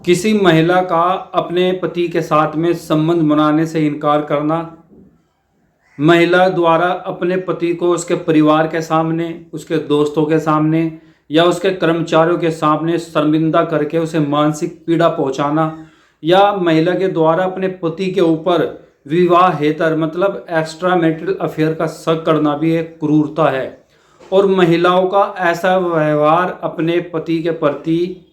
किसी महिला का अपने पति के साथ में संबंध बनाने से इनकार करना, महिला द्वारा अपने पति को उसके परिवार के सामने, उसके दोस्तों के सामने या उसके कर्मचारियों के सामने शर्मिंदा करके उसे मानसिक पीड़ा पहुंचाना, या महिला के द्वारा अपने पति के ऊपर विवाहेतर मतलब एक्स्ट्रा मैरिटल अफेयर का शक करना भी एक क्रूरता है। और महिलाओं का ऐसा व्यवहार अपने पति के प्रति,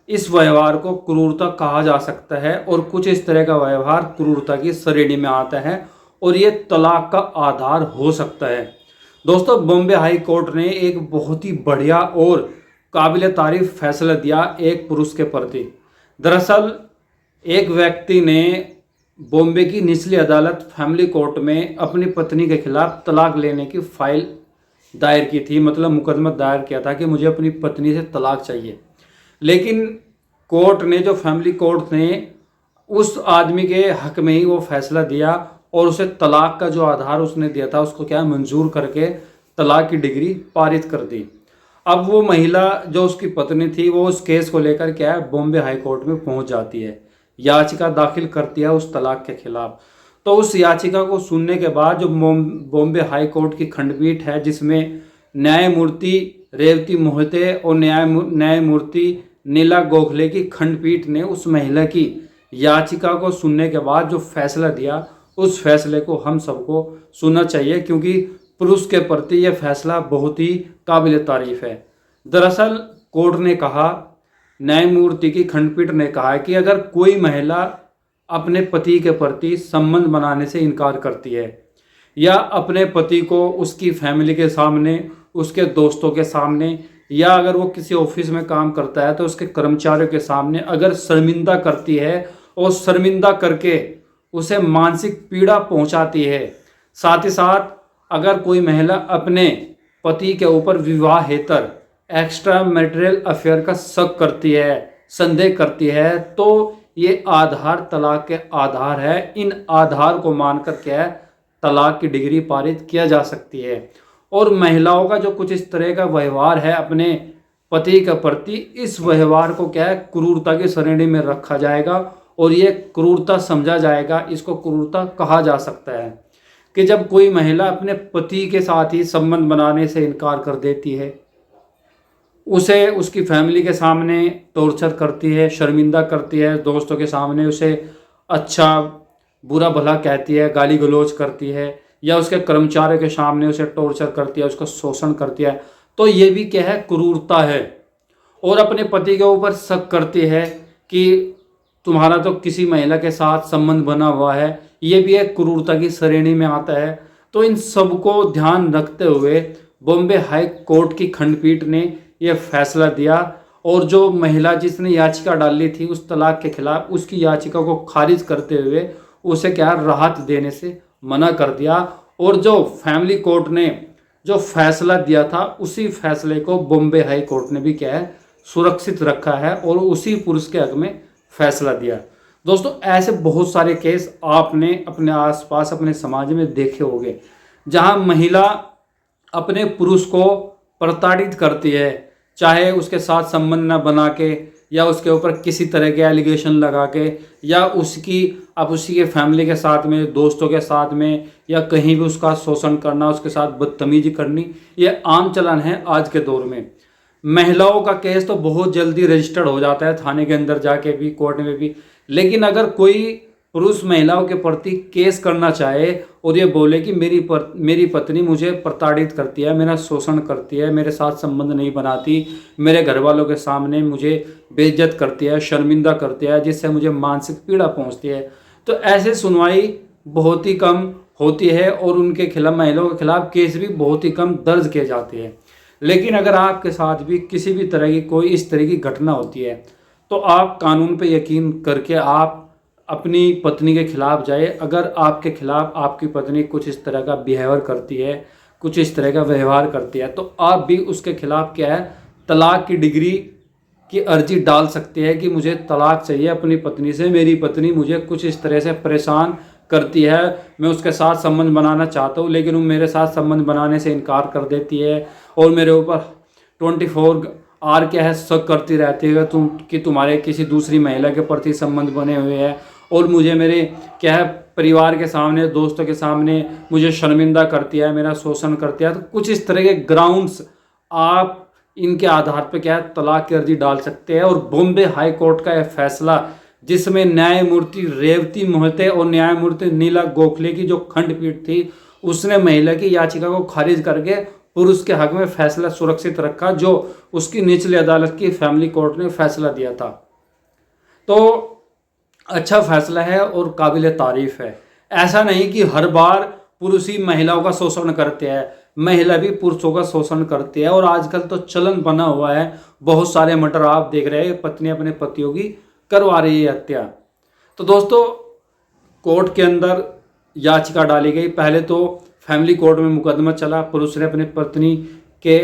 इस व्यवहार को क्रूरता कहा जा सकता है और कुछ इस तरह का व्यवहार क्रूरता की श्रेणी में आता है और ये तलाक का आधार हो सकता है। दोस्तों, बॉम्बे हाई कोर्ट ने एक बहुत ही बढ़िया और काबिल तारीफ फैसला दिया एक पुरुष के प्रति। दरअसल एक व्यक्ति ने बॉम्बे की निचली अदालत फैमिली कोर्ट में अपनी पत्नी के खिलाफ तलाक लेने की फाइल दायर की थी, मतलब मुकदमा दायर किया था कि मुझे अपनी पत्नी से तलाक चाहिए। लेकिन कोर्ट ने, जो फैमिली कोर्ट ने, उस आदमी के हक में ही वो फैसला दिया और उसे तलाक का जो आधार उसने दिया था उसको क्या मंजूर करके तलाक की डिग्री पारित कर दी। अब वो महिला जो उसकी पत्नी थी वो उस केस को लेकर क्या है बॉम्बे हाई कोर्ट में पहुंच जाती है, याचिका दाखिल करती है उस तलाक के खिलाफ। तो उस याचिका को सुनने के बाद जो बॉम्बे हाई कोर्ट की खंडपीठ है, जिसमें न्यायमूर्ति रेवती मोहिते और न्यायमूर्ति नीला गोखले की खंडपीठ ने उस महिला की याचिका को सुनने के बाद जो फैसला दिया, उस फैसले को हम सबको सुनना चाहिए, क्योंकि पुरुष के प्रति यह फैसला बहुत ही काबिल तारीफ है। दरअसल कोर्ट ने कहा, न्यायमूर्ति की खंडपीठ ने कहा कि अगर कोई महिला अपने पति के प्रति संबंध बनाने से इनकार करती है या अपने पति को उसकी फैमिली के सामने, उसके दोस्तों के सामने, या अगर वो किसी ऑफिस में काम करता है तो उसके कर्मचारियों के सामने अगर शर्मिंदा करती है और शर्मिंदा करके उसे मानसिक पीड़ा पहुंचाती है, साथ ही साथ अगर कोई महिला अपने पति के ऊपर विवाहेतर एक्स्ट्रा मैरिटल अफेयर का शक करती है, संदेह करती है, तो ये आधार तलाक के आधार है। इन आधार को मानकर क्या है तलाक की डिग्री पारित किया जा सकती है। और महिलाओं का जो कुछ इस तरह का व्यवहार है अपने पति के प्रति, इस व्यवहार को क्या है क्रूरता की श्रेणी में रखा जाएगा और ये क्रूरता समझा जाएगा, इसको क्रूरता कहा जा सकता है कि जब कोई महिला अपने पति के साथ ही संबंध बनाने से इनकार कर देती है, उसे उसकी फैमिली के सामने टॉर्चर करती है, शर्मिंदा करती है, दोस्तों के सामने उसे अच्छा बुरा भला कहती है, गाली गलौज करती है, या उसके कर्मचारियों के सामने उसे टॉर्चर करती है, उसका शोषण करती है, तो ये भी क्या है क्रूरता है। और अपने पति के ऊपर शक करती है कि तुम्हारा तो किसी महिला के साथ संबंध बना हुआ है, ये भी एक क्रूरता की श्रेणी में आता है। तो इन सबको ध्यान रखते हुए बॉम्बे हाई कोर्ट की खंडपीठ ने यह फैसला दिया और जो महिला जिसने याचिका डाली थी उस तलाक के खिलाफ, उसकी याचिका को खारिज करते हुए उसे क्या राहत देने से मना कर दिया। और जो फैमिली कोर्ट ने जो फैसला दिया था उसी फैसले को बॉम्बे हाई कोर्ट ने भी क्या है सुरक्षित रखा है और उसी पुरुष के हक में फैसला दिया। दोस्तों, ऐसे बहुत सारे केस आपने अपने आसपास अपने समाज में देखे होंगे जहां महिला अपने पुरुष को प्रताड़ित करती है, चाहे उसके साथ संबंध न बना के या उसके ऊपर किसी तरह के एलिगेशन लगा के, या उसी के फैमिली के साथ में, दोस्तों के साथ में, या कहीं भी उसका शोषण करना, उसके साथ बदतमीजी करनी, ये आम चलन है आज के दौर में। महिलाओं का केस तो बहुत जल्दी रजिस्टर्ड हो जाता है थाने के अंदर जाके भी, कोर्ट में भी। लेकिन अगर कोई पुरुष महिलाओं के प्रति केस करना चाहे और ये बोले कि मेरी पत्नी मुझे प्रताड़ित करती है, मेरा शोषण करती है, मेरे साथ संबंध नहीं बनाती, मेरे घर वालों के सामने मुझे बेइज्जत करती है, शर्मिंदा करती है, जिससे मुझे मानसिक पीड़ा पहुंचती है, तो ऐसे सुनवाई बहुत ही कम होती है और उनके खिलाफ, महिलाओं के खिलाफ केस भी बहुत ही कम दर्ज किए जाते हैं। लेकिन अगर आपके साथ भी किसी भी तरह की कोई इस तरह की घटना होती है तो आप कानून पे यकीन करके आप अपनी पत्नी के खिलाफ जाए। अगर आपके खिलाफ आपकी पत्नी कुछ इस तरह का बिहेवियर करती है, कुछ इस तरह का व्यवहार करती है, तो आप भी उसके खिलाफ क्या है तलाक की डिग्री की अर्जी डाल सकते हैं कि मुझे तलाक चाहिए अपनी पत्नी से, मेरी पत्नी मुझे कुछ इस तरह से परेशान करती है, मैं उसके साथ संबंध बनाना चाहता हूँ लेकिन वो मेरे साथ संबंध बनाने से इनकार कर देती है और मेरे ऊपर 24 और क्या है, शक करती रहती है कि तुम्हारे किसी दूसरी महिला के प्रति संबंध बने हुए हैं, और मुझे मेरे क्या है परिवार के सामने, दोस्तों के सामने मुझे शर्मिंदा करती है, मेरा शोषण करती है। तो कुछ इस तरह के ग्राउंड्स आप इनके आधार पर क्या है तलाक की अर्जी डाल सकते हैं। और बॉम्बे हाई कोर्ट का यह फैसला, जिसमें न्यायमूर्ति रेवती मोहिते और न्यायमूर्ति नीला गोखले की जो खंडपीठ थी, उसने महिला की याचिका को खारिज करके पुरुष के हक में फैसला सुरक्षित रखा, जो उसकी निचली अदालत की फैमिली कोर्ट ने फैसला दिया था। तो अच्छा फैसला है और काबिल तारीफ है। ऐसा नहीं कि हर बार पुरुष ही महिलाओं का शोषण करते हैं, महिला भी पुरुषों का शोषण करती है। और आजकल तो चलन बना हुआ है, बहुत सारे मर्डर आप देख रहे हैं, पत्नी अपने पतियों की करवा रही है हत्या। तो दोस्तों, कोर्ट के अंदर याचिका डाली गई। पहले तो फैमिली कोर्ट में मुकदमा चला, पुरुष ने अपनी पत्नी के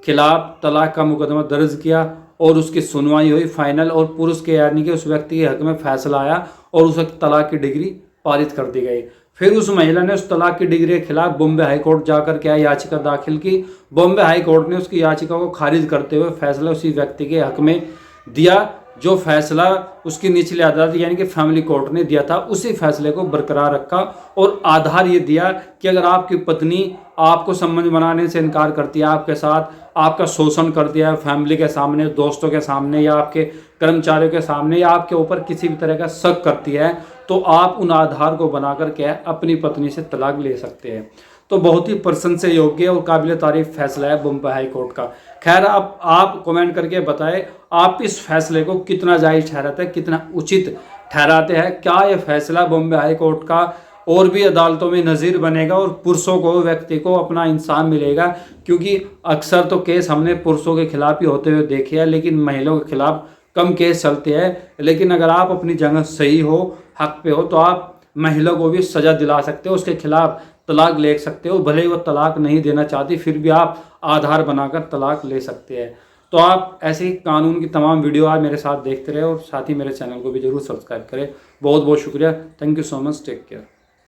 खिलाफ तलाक का मुकदमा दर्ज किया और उसकी सुनवाई हुई फाइनल, और पुरुष के यानी कि उस व्यक्ति के हक में फैसला आया और उस तलाक की डिग्री पारित कर दी गई। फिर उस महिला ने उस तलाक की डिग्री के खिलाफ बॉम्बे हाई कोर्ट जाकर क्या याचिका दाखिल की। बॉम्बे हाई कोर्ट ने उसकी याचिका को खारिज करते हुए फैसला उसी व्यक्ति के हक में दिया, जो फैसला उसकी निचली अदालत यानी कि फैमिली कोर्ट ने दिया था, उसी फैसले को बरकरार रखा। और आधार ये दिया कि अगर आपकी पत्नी आपको संबंध बनाने से इनकार करती है, आपके साथ आपका शोषण करती है फैमिली के सामने, दोस्तों के सामने, या आपके कर्मचारियों के सामने, या आपके ऊपर किसी भी तरह का शक करती है, तो आप उन आधार को बनाकर क्या अपनी पत्नी से तलाक ले सकते हैं। तो बहुत ही प्रशंसनीय योग्य और काबिल तारीफ फैसला है बॉम्बे हाई कोर्ट का। खैर, आप कमेंट करके बताएं आप इस फैसले को कितना जायज़ ठहराते हैं, कितना उचित ठहराते हैं। क्या यह फैसला बॉम्बे हाई कोर्ट का और भी अदालतों में नज़ीर बनेगा और पुरुषों को, व्यक्ति को अपना इंसान मिलेगा? क्योंकि अक्सर तो केस हमने पुरुषों के खिलाफ ही होते हुए देखे हैं, लेकिन महिलाओं के खिलाफ कम केस चलते हैं। लेकिन अगर आप अपनी जगह सही हो, हक पे हो, तो आप महिला को भी सज़ा दिला सकते हो, उसके खिलाफ तलाक ले सकते हो। भले ही वो तलाक नहीं देना चाहती, फिर भी आप आधार बनाकर तलाक ले सकते हैं। तो आप ऐसे ही कानून की तमाम वीडियो आज मेरे साथ देखते रहे और साथ ही मेरे चैनल को भी जरूर सब्सक्राइब करें। बहुत बहुत शुक्रिया। Thank you so much. Take care.